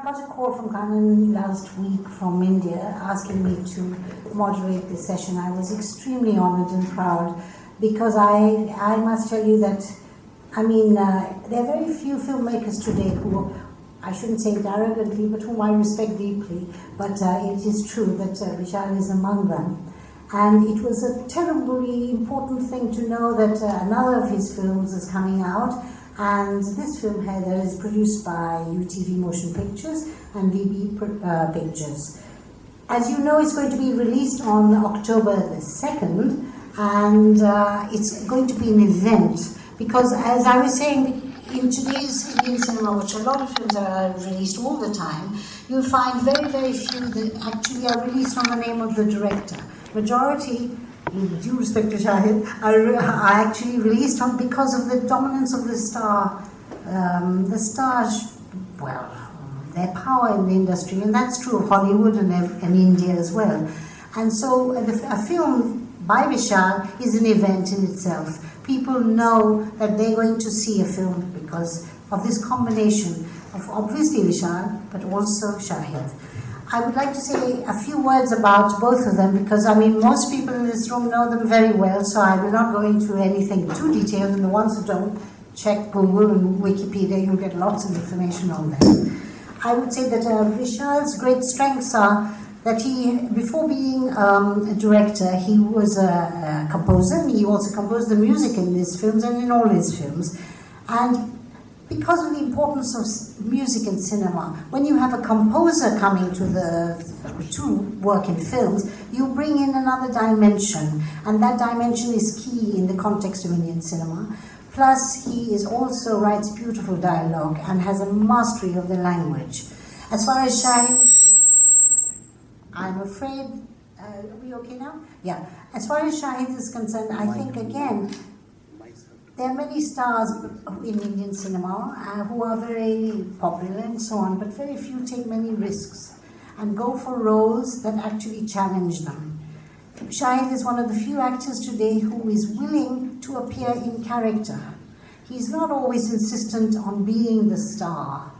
I got a call from Kanan last week from India asking me to moderate this session. I was extremely honored and proud because I must tell you that, I mean, there are very few filmmakers today who, I shouldn't say it arrogantly, but whom I respect deeply, but it is true that Vishal is among them. And it was a terribly important thing to know that another of his films is coming out. And this film, Haider, is produced by UTV Motion Pictures and VB Pictures. As you know, it's going to be released on October the 2nd, and it's going to be an event, because as I was saying, in today's Indian cinema, which a lot of films are released all the time, you'll find very, very few that actually are released on the name of the director. Majority, in due respect to Shahid, are actually released on because of the dominance of the star. The stars, well, their power in the industry, and that's true of Hollywood and India as well. And so a film by Vishal is an event in itself. People know that they're going to see a film because of this combination of obviously Vishal, but also Shahid. I would like to say a few words about both of them because, I mean, most people in this room know them very well, so I will not go into anything too detailed, and the ones who don't, check Google and Wikipedia, you'll get lots of information on them. I would say that Vishal's great strengths are that he, before being a director, he was a composer, and he also composed the music in his films and in all his films. And because of the importance of music in cinema, when you have a composer coming to work in films, you bring in another dimension, and that dimension is key in the context of Indian cinema. Plus, he is also writes beautiful dialogue and has a mastery of the language. As far as Shahid is concerned, I'm afraid, are we okay now? Yeah. As far as Shahid is concerned, I think again, there are many stars in Indian cinema who are very popular and so on, but very few take many risks and go for roles that actually challenge them. Shahid is one of the few actors today who is willing to appear in character. He's not always insistent on being the star.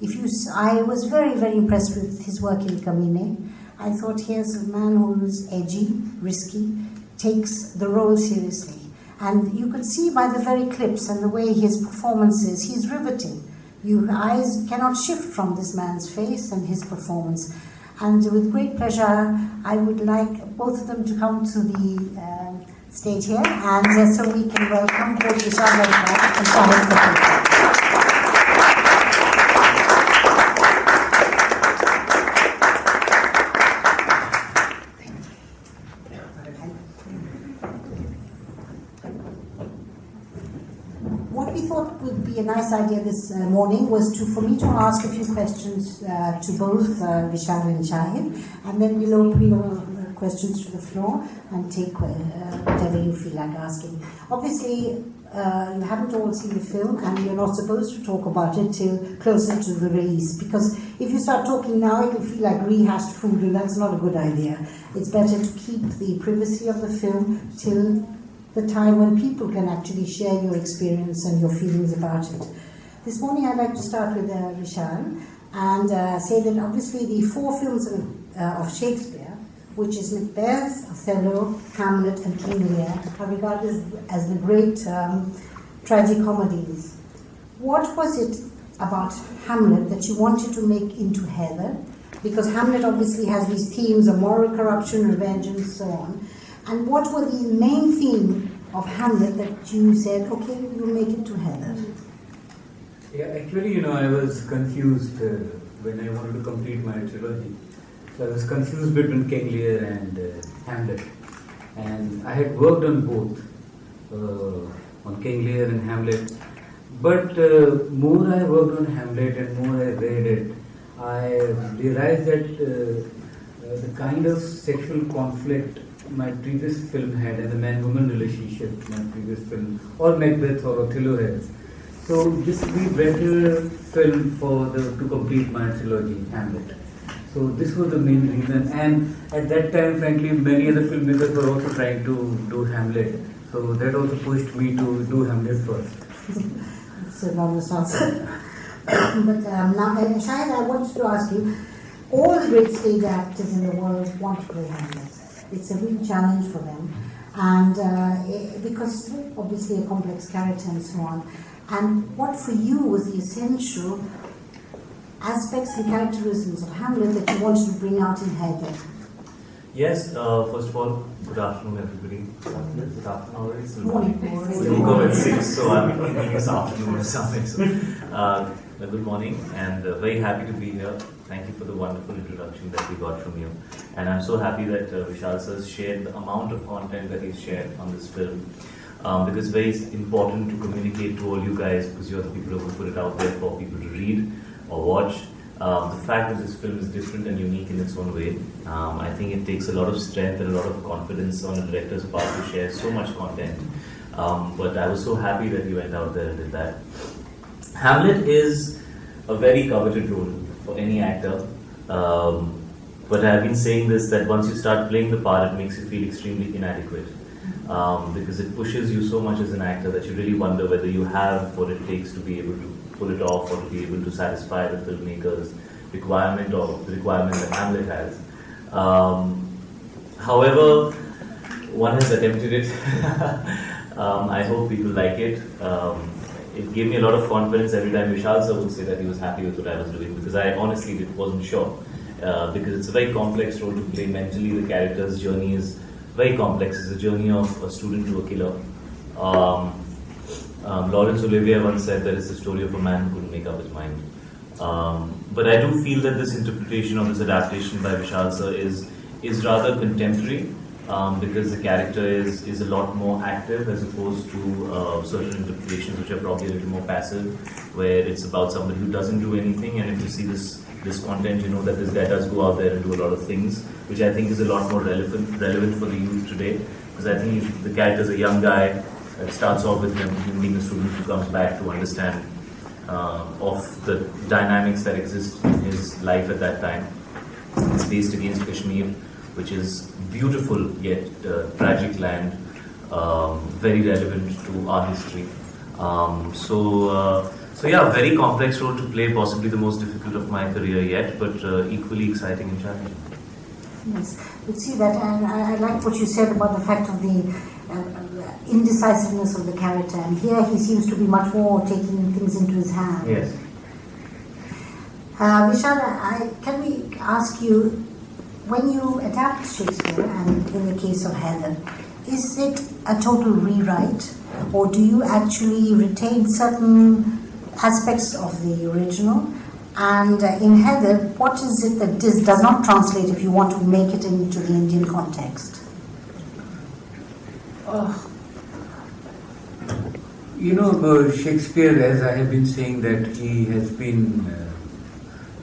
I was very, very impressed with his work in Kamine. I thought, here's a man who's edgy, risky, takes the role seriously. And you could see by the very clips and the way his performance is, he's riveting. Your eyes cannot shift from this man's face and his performance. And with great pleasure, I would like both of them to come to the stage here, and so we can welcome both Vishal and Shahid Kapoor. What we thought would be a nice idea this morning was for me to ask a few questions to both Vishal and Shahid, and then we'll open your questions to the floor and take whatever you feel like asking. Obviously, you haven't all seen the film, and you're not supposed to talk about it till closer to the release, because if you start talking now, it'll feel like rehashed food, and that's not a good idea. It's better to keep the privacy of the film till the time when people can actually share your experience and your feelings about it. This morning I'd like to start with Vishal and say that obviously the four films of Shakespeare, which is Macbeth, Othello, Hamlet and King Lear, are regarded as the great tragicomedies. What was it about Hamlet that you wanted to make into Haider? Because Hamlet obviously has these themes of moral corruption, revenge and so on. And what were the main theme of Hamlet that you said, okay, we'll make it to Haider? Yeah, actually, I was confused when I wanted to complete my trilogy. So I was confused between King Lear and Hamlet. And I had worked on both, on King Lear and Hamlet. But more I worked on Hamlet and more I read it, I realized that the kind of sexual conflict my previous film had, and the man-woman relationship my previous film, or Macbeth or Othello has. So this would be better film to complete my trilogy, Hamlet. So this was the main reason, and at that time, frankly, many other filmmakers were also trying to do Hamlet. So that also pushed me to do Hamlet first. That's an honest answer. But now, Shahid, I wanted to ask you, all the great stage actors in the world want to play Hamlet. It's a real challenge for them, and because it's obviously a complex character and so on. And what for you was the essential aspects and characterisms of Hamlet that you wanted to bring out in Haider? Yes, first of all, good afternoon, everybody. Good afternoon already. It's Morning. We woke up at 6, so I'm thinking it's afternoon or something. So, good morning, and very happy to be here. Thank you for the wonderful introduction that we got from you. And I'm so happy that Vishal sir shared the amount of content that he's shared on this film. Because it's very important to communicate to all you guys, because you're the people who put it out there for people to read or watch. The fact that this film is different and unique in its own way, I think it takes a lot of strength and a lot of confidence on the director's part to share so much content. But I was so happy that you went out there and did that. Hamlet is a very coveted role for any actor. But I've been saying this, that once you start playing the part, it makes you feel extremely inadequate. Because it pushes you so much as an actor that you really wonder whether you have what it takes to be able to pull it off or to be able to satisfy the filmmaker's requirement or the requirement that Hamlet has. However, one has attempted it. I hope people like it. It gave me a lot of confidence every time Vishal sir would say that he was happy with what I was doing, because I honestly wasn't sure. Because it's a very complex role to play. Mentally, the character's journey is very complex. It's a journey of a student to a killer. Laurence Olivier once said that it's the story of a man who couldn't make up his mind. But I do feel that this interpretation of this adaptation by Vishal sir is rather contemporary, because the character is a lot more active as opposed to certain interpretations which are probably a little more passive, where it's about somebody who doesn't do anything, and if you see this content, you know that this guy does go out there and do a lot of things, which I think is a lot more relevant for the youth today, because I think the character is a young guy. It starts off with him being a student who comes back to understand of the dynamics that exist in his life at that time. It's based against Kashmir, which is beautiful yet tragic land, very relevant to our history. So yeah, very complex role to play, possibly the most difficult of my career yet, but equally exciting and challenging. Yes, you see that, and I like what you said about the fact of the indecisiveness of the character, and here he seems to be much more taking things into his hands. Yes. Vishal, can we ask you, when you adapt Shakespeare, and in the case of Haider, is it a total rewrite, or do you actually retain certain aspects of the original? And in Haider, what is it that does not translate if you want to make it into the Indian context? Shakespeare, as I have been saying, that he has been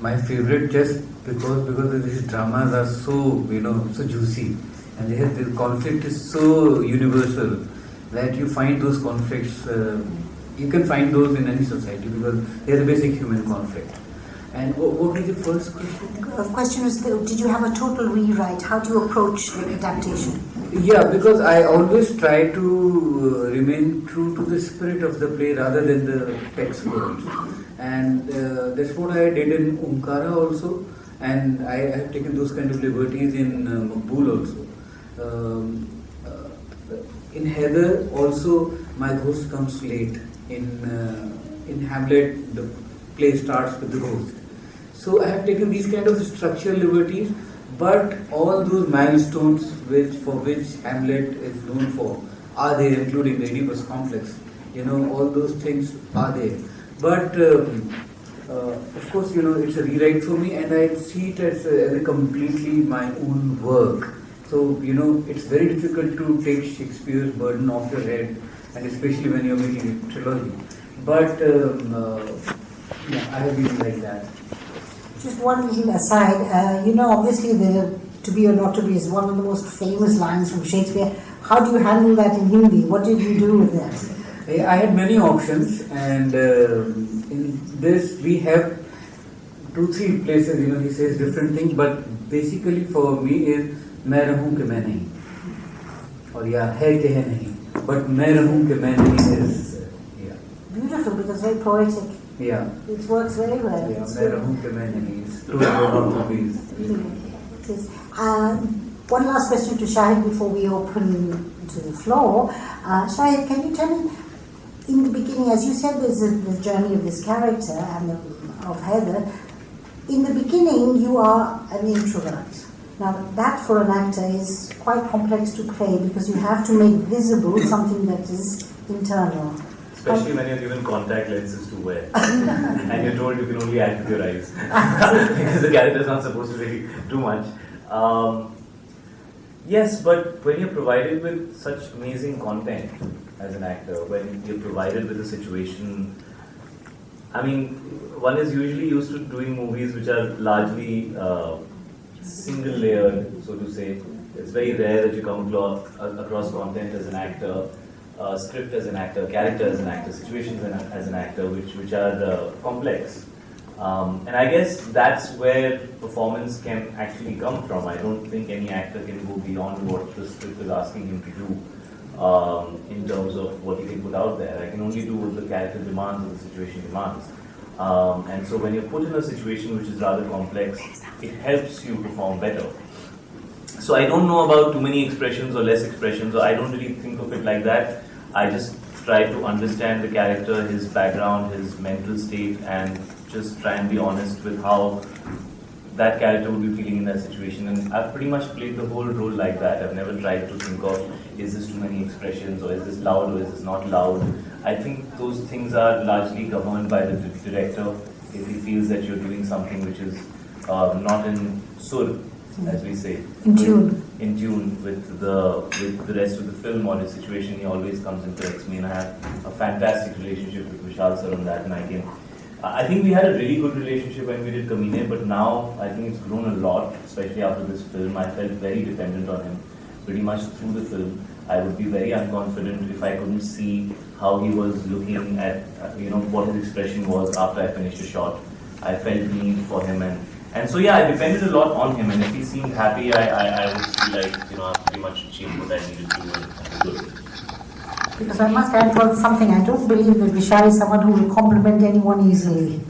my favorite just because his dramas are so so juicy, and the conflict is so universal that you find those conflicts. You can find those in any society because they are the basic human conflict. And what was the first question? The question is, did you have a total rewrite? How do you approach the adaptation? Yeah, because I always try to remain true to the spirit of the play rather than the text words. And that's what I did in Omkara also. And I have taken those kind of liberties in Makbul also. In Haider also, my ghost comes late. In Hamlet, the play starts with the ghost. So I have taken these kind of structural liberties, but all those milestones for which Hamlet is known for are there, including the Oedipus complex. All those things are there. But of course, it's a rewrite for me, and I see it as a completely my own work. So, it's very difficult to take Shakespeare's burden off your head, and especially when you're making a trilogy. But I have been like that. Just one little aside, obviously the "to be or not to be" is one of the most famous lines from Shakespeare. How do you handle that in Hindi? What did you do with that? I had many options, and in this we have 2-3 places, he says different things, but basically for me is मैं रहूं कि मैं नहीं, और या है कि है नहीं, but मैं रहूं कि मैं नहीं is beautiful, because very poetic. Yeah. It works very well. Yeah, It's मैं good. रहूँ कि मैं नहीं, true movies. It is. One last question to Shahid before we open to the floor. Shahid, can you tell me, in the beginning, as you said, there's the journey of this character and of Haider. In the beginning, you are an introvert. Now, that for an actor is quite complex to play because you have to make visible something that is internal. Especially when you're given contact lenses to wear and you're told you can only act with your eyes because the character's not supposed to really do much. Yes, but when you're provided with such amazing content as an actor, when you're provided with a situation, I mean, one is usually used to doing movies which are largely single layered, so to say. It's very rare that you come across content as an actor, script as an actor, character as an actor, situations as an actor, which are complex. And I guess that's where performance can actually come from. I don't think any actor can go beyond what the script is asking him to do in terms of what he can put out there. I can only do what the character demands or the situation demands. And so when you're put in a situation which is rather complex, it helps you perform better. So I don't know about too many expressions or less expressions, or I don't really think of it like that. I just try to understand the character, his background, his mental state, and just try and be honest with how that character would be feeling in that situation. And I've pretty much played the whole role like that. I've never tried to think of, is this too many expressions, or is this loud, or is this not loud. I think those things are largely governed by the director. If he feels that you're doing something which is not in sur, as we say, in tune with the rest of the film or the situation, he always comes and corrects me, and I have a fantastic relationship with Vishal sir on that. And I think we had a really good relationship when we did Kamine, but now I think it's grown a lot, especially after this film. I felt very dependent on him pretty much through the film. I would be very unconfident if I couldn't see how he was looking at, what his expression was after I finished a shot. I felt need for him, and so yeah, I depended a lot on him, and if he seemed happy, I would feel like, I pretty much achieved what I needed to do and good. Because I must add for something, I don't believe that Vishal is someone who will compliment anyone easily.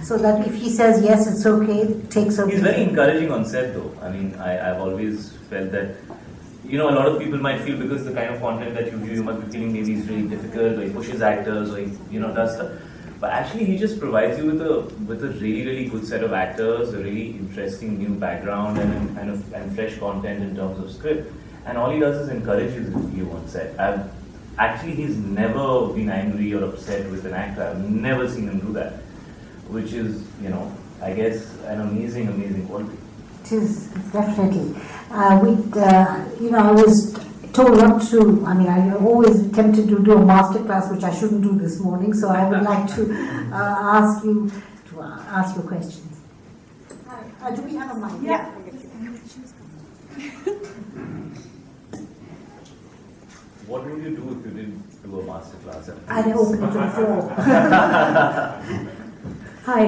So that if he says yes, it's okay, it takes okay. He's very encouraging on set though. I mean, I've always felt that, a lot of people might feel because the kind of content that you do, you must be feeling maybe it's really difficult, or he pushes actors, or he, does stuff. But actually, he just provides you with a really, really good set of actors, a really interesting new background, and fresh content in terms of script. And all he does is encourages you on set. He's never been angry or upset with an actor. I've never seen him do that, which is, I guess, an amazing, amazing quality. It is, definitely. I was told not to, I always tempted to do a master class, which I shouldn't do this morning, so I would like to ask you to ask your questions. Do we have a mic? Yeah. What would you do if you didn't do a master class? I'd open it to the floor. Hi,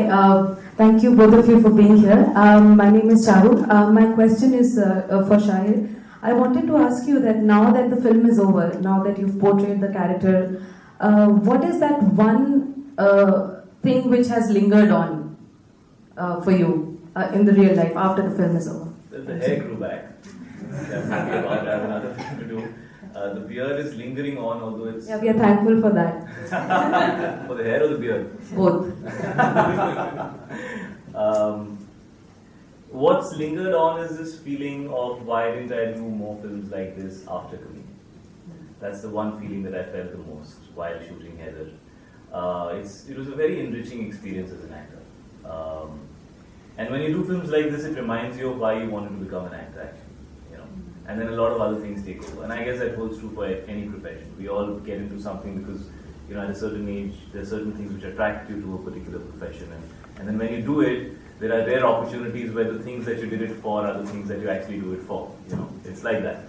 thank you both of you for being here. My name is Charu. My question is for Shahid. I wanted to ask you that now that the film is over, now that you've portrayed the character, what is that one thing which has lingered on for you in the real life after the film is over? The hair grew back. I'm happy about that. I have another thing to do. The beard is lingering on, although it's... Yeah, we are thankful for that. For the hair or the beard? Both. What's lingered on is this feeling of why didn't I do more films like this after Kamine? That's the one feeling that I felt the most while shooting Haider. It was a very enriching experience as an actor. And when you do films like this, it reminds you of why you wanted to become an actor, actually. And then a lot of other things take over. And I guess that holds true for any profession. We all get into something because, at a certain age, there are certain things which attract you to a particular profession. And then when you do it, there are rare opportunities where the things that you did it for are the things that you actually do it for. It's like that.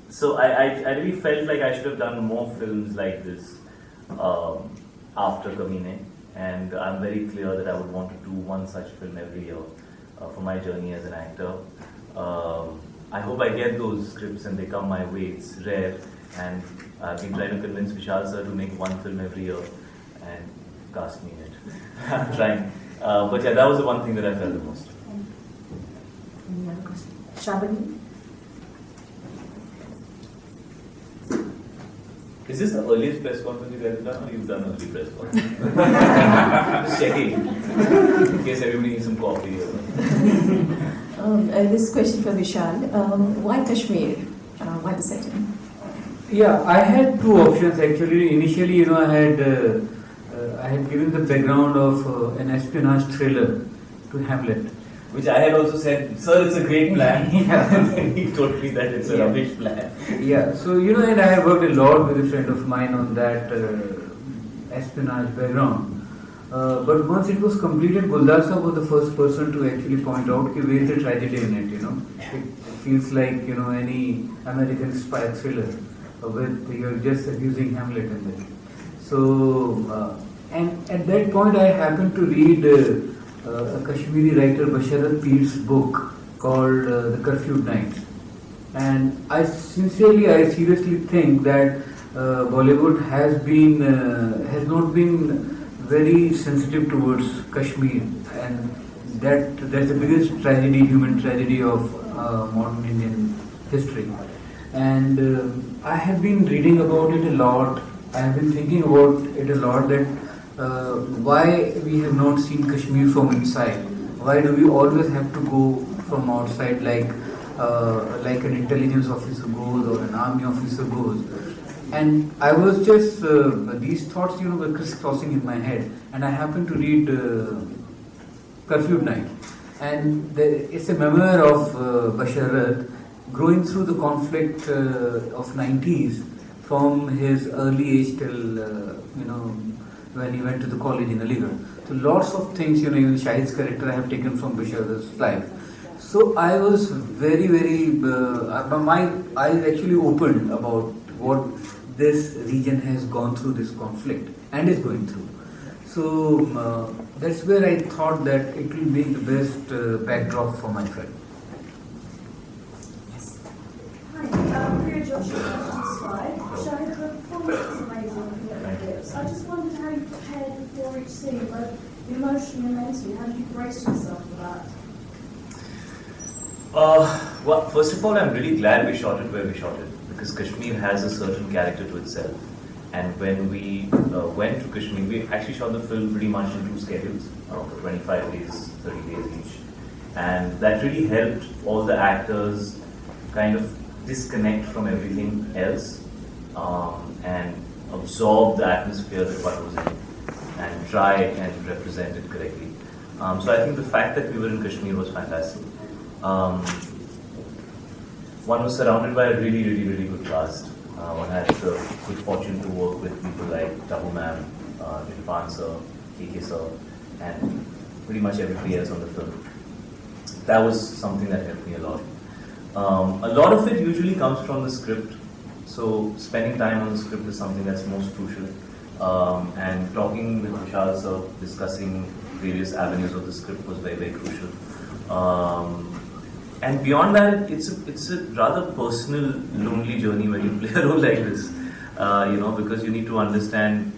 So I really felt like I should have done more films like this after Kamine. And I'm very clear that I would want to do one such film every year for my journey as an actor. I hope I get those scripts and they come my way. It's rare, and I've been trying to convince Vishal sir to make one film every year, and cast me in it. I'm trying. But yeah, that was the one thing that I felt the most. Any other question? Shabani? Is this the earliest press conference you guys have done, or you've done early press conference? Just checking, in case everybody needs some coffee. This question for Vishal. Why Kashmir? Why the setting? Yeah, I had two options actually. Initially, you know, I had given the background of an espionage thriller to Hamlet. Which I had also said, sir, it's a great plan. Yeah. And then he told me that it's a rubbish plan. Yeah, so you know, and I worked a lot with a friend of mine on that espionage background. But once it was completed, Guldasa was the first person to actually point out that where is the tragedy in it, you know. It feels like, you know, any American spy thriller with you're just abusing Hamlet in it. So, and at that point I happened to read a Kashmiri writer, Basharat Peer's book called The Curfewed Night. And I seriously think that Bollywood has not been very sensitive towards Kashmir, and that's the biggest tragedy, human tragedy of modern Indian history. And I have been reading about it a lot. I have been thinking about it a lot, that why we have not seen Kashmir from inside. Why do we always have to go from outside, like an intelligence officer goes or an army officer goes? And I was just these thoughts, you know, were crisscrossing in my head, and I happened to read Curfewed Night, and it's a memoir of Basharat growing through the conflict of 90s from his early age till when he went to the college in Aligarh. So lots of things, you know, even Shahid's character I have taken from Basharat's life. So I was very, my eyes actually opened about what this region has gone through, this conflict, and is going through. So that's where I thought that it will be the best backdrop for my film. Hi, Priya Joshua on the slide. Shahid, the performance is amazing looking at the clips. I just wondered how you prepared before each scene, both emotionally and mentally. How did you brace yourself for that? Well, first of all, I'm really glad we shot it where we shot it, because Kashmir has a certain character to itself. And when we went to Kashmir, we actually shot the film pretty much in 2 schedules, for 25 days, 30 days each. And that really helped all the actors kind of disconnect from everything else and absorb the atmosphere that what was in and try and represent it correctly. So I think the fact that we were in Kashmir was fantastic. One was surrounded by a really, really, really good cast. One had the good fortune to work with people like Tabu Ma'am, Irfan sir, KK sir, and pretty much everybody else on the film. That was something that helped me a lot. A lot of it usually comes from the script, so spending time on the script is something that's most crucial. And talking with Vishal sir, discussing various avenues of the script was very, very crucial. And beyond that, it's a rather personal, lonely journey when you play a role like this, because you need to understand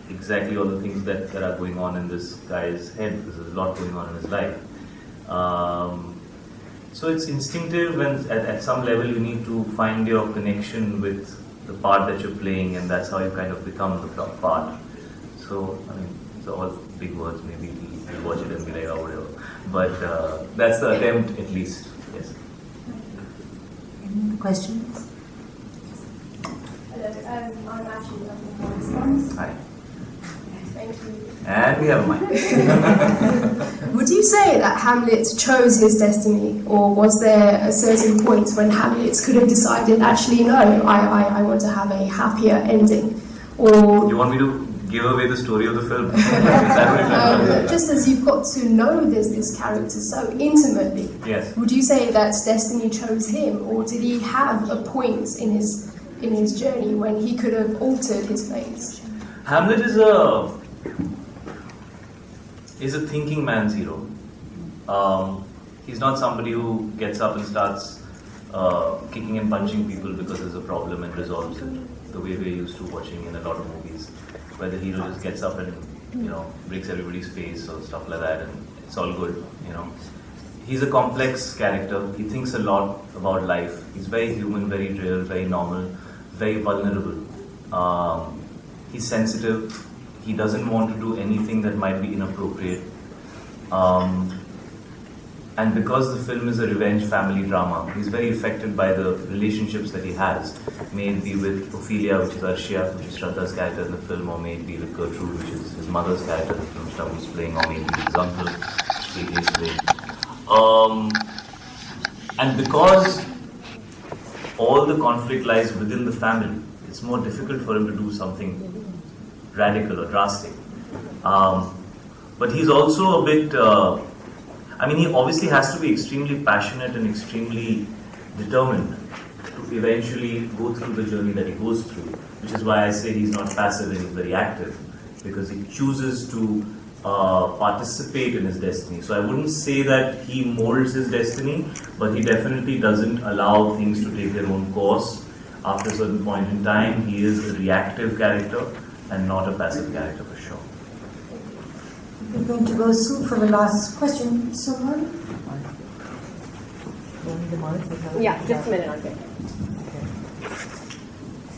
exactly all the things that are going on in this guy's head, because there's a lot going on in his life. So it's instinctive, and at some level you need to find your connection with the part that you're playing, and that's how you kind of become the part. So, I mean, it's all big words, maybe we'll watch it and be like, oh, whatever. But that's the attempt, at least. Yes. Any questions? Hello, I'm actually looking for response. Hi. Thank you. And we have a mic. Would you say that Hamlet chose his destiny, or was there a certain point when Hamlet could have decided, actually, no, I want to have a happier ending? Or You want me to give away the story of the film? just as you've got to know this character so intimately, Yes. would you say that destiny chose him, or did he have a point in his journey when he could have altered his fate? Hamlet is a thinking man's hero. He's not somebody who gets up and starts kicking and punching people because there's a problem and resolves it, the way we're used to watching in a lot of movies, where the hero just gets up and breaks everybody's face or stuff like that, and it's all good. He's a complex character. He thinks a lot about life. He's very human, very real, very normal, very vulnerable. He's sensitive. He doesn't want to do anything that might be inappropriate. And because the film is a revenge family drama, he's very affected by the relationships that he has. May it be with Ophelia, which is Arshia, which is Shraddha's character in the film, or may it be with Gertrude, which is his mother's character in the film, Shraddha's playing, or may it be his uncle, is playing. And because all the conflict lies within the family, it's more difficult for him to do something radical or drastic. But he's also a bit, he obviously has to be extremely passionate and extremely determined to eventually go through the journey that he goes through, which is why I say he's not passive and he's very active, because he chooses to participate in his destiny. So I wouldn't say that he molds his destiny, but he definitely doesn't allow things to take their own course. After a certain point in time, he is a reactive character and not a passive character for sure. We're going to go soon for the last question. Someone? Yeah, just a minute, okay.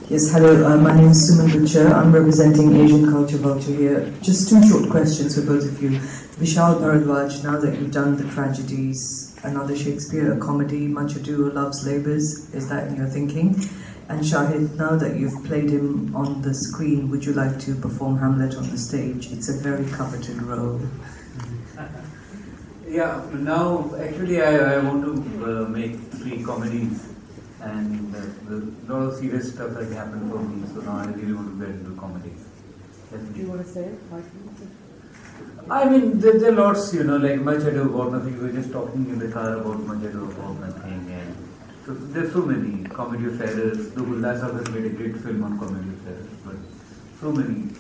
Yes, hello, my name is Suman Butcher. I'm representing Asian Culture Vulture here. Just two short questions for both of you. Vishal, Bhardwaj, now that you've done the tragedies, another Shakespeare, a comedy, Much Ado, Love's Labours, is that in your thinking? And Shahid, now that you've played him on the screen, would you like to perform Hamlet on the stage? It's a very coveted role. Yeah, now actually I want to make 3 comedies, and a lot of serious stuff has happened for me, so now I really want to get into comedy. Do you want to say it? I mean, there are lots, like Much Ado About Nothing. We were just talking in the car about Much Ado About Nothing, and so there's so many comedy of errors. The Last House has made a great film on comedy of errors, but so many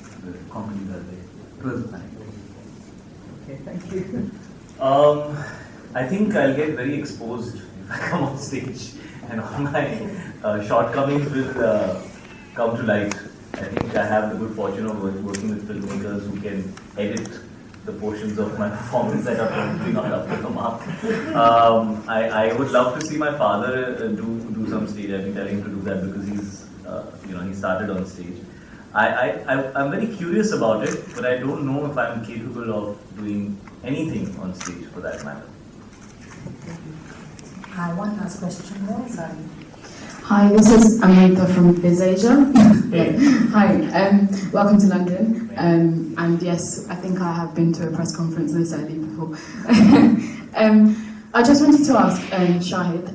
comedies are there. It was fine. Okay, thank you. I think I'll get very exposed if I come on stage, and all my shortcomings will come to light. I think I have the good fortune of working with filmmakers who can edit the portions of my performance that are probably not up to the mark. I would love to see my father do some stage. I've been telling him to do that because he's, he started on stage. I'm very curious about it, but I don't know if I'm capable of doing anything on stage for that matter. One last question there, sorry. Hi, this is Amrita from BizAsia. Hi, welcome to London. And yes, I think I have been to a press conference this early before. I just wanted to ask, Shahid,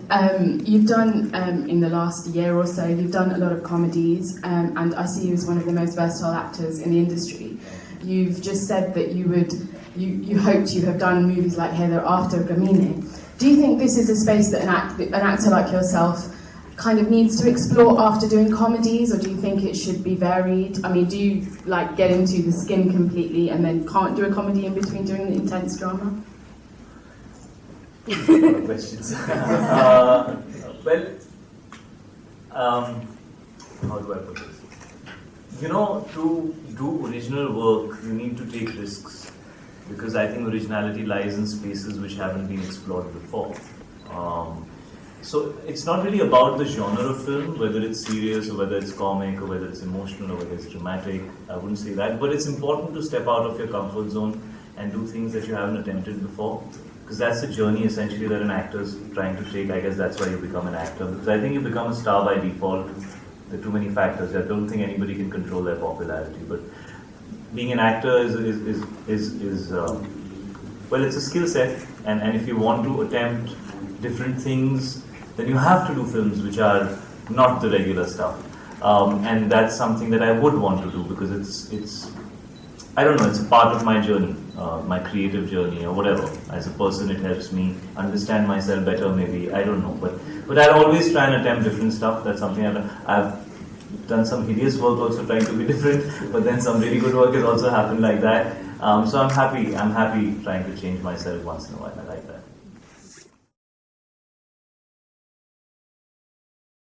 you've done, in the last year or so, you've done a lot of comedies, and I see you as one of the most versatile actors in the industry. You've just said that you hoped you have done movies like Haider after Gamine. Do you think this is a space that an actor like yourself kind of needs to explore after doing comedies, or do you think it should be varied? I mean, do you get into the skin completely and then can't do a comedy in between doing the intense drama? A lot of questions. How do I put this? To do original work, you need to take risks, because I think originality lies in spaces which haven't been explored before. So it's not really about the genre of film, whether it's serious or whether it's comic or whether it's emotional or whether it's dramatic. I wouldn't say that, but it's important to step out of your comfort zone and do things that you haven't attempted before, because that's the journey essentially that an actor is trying to take. I guess that's why you become an actor, because I think you become a star by default. There are too many factors. I don't think anybody can control their popularity, but being an actor is it's a skill set, and if you want to attempt different things, then you have to do films which are not the regular stuff, and that's something that I would want to do, because it's I don't know, it's a part of my journey, my creative journey or whatever. As a person, it helps me understand myself better, maybe, I don't know, but I'll always try and attempt different stuff. That's something I've done some hideous work also trying to be different, but then some really good work has also happened like that. So I'm happy trying to change myself once in a while. I like that.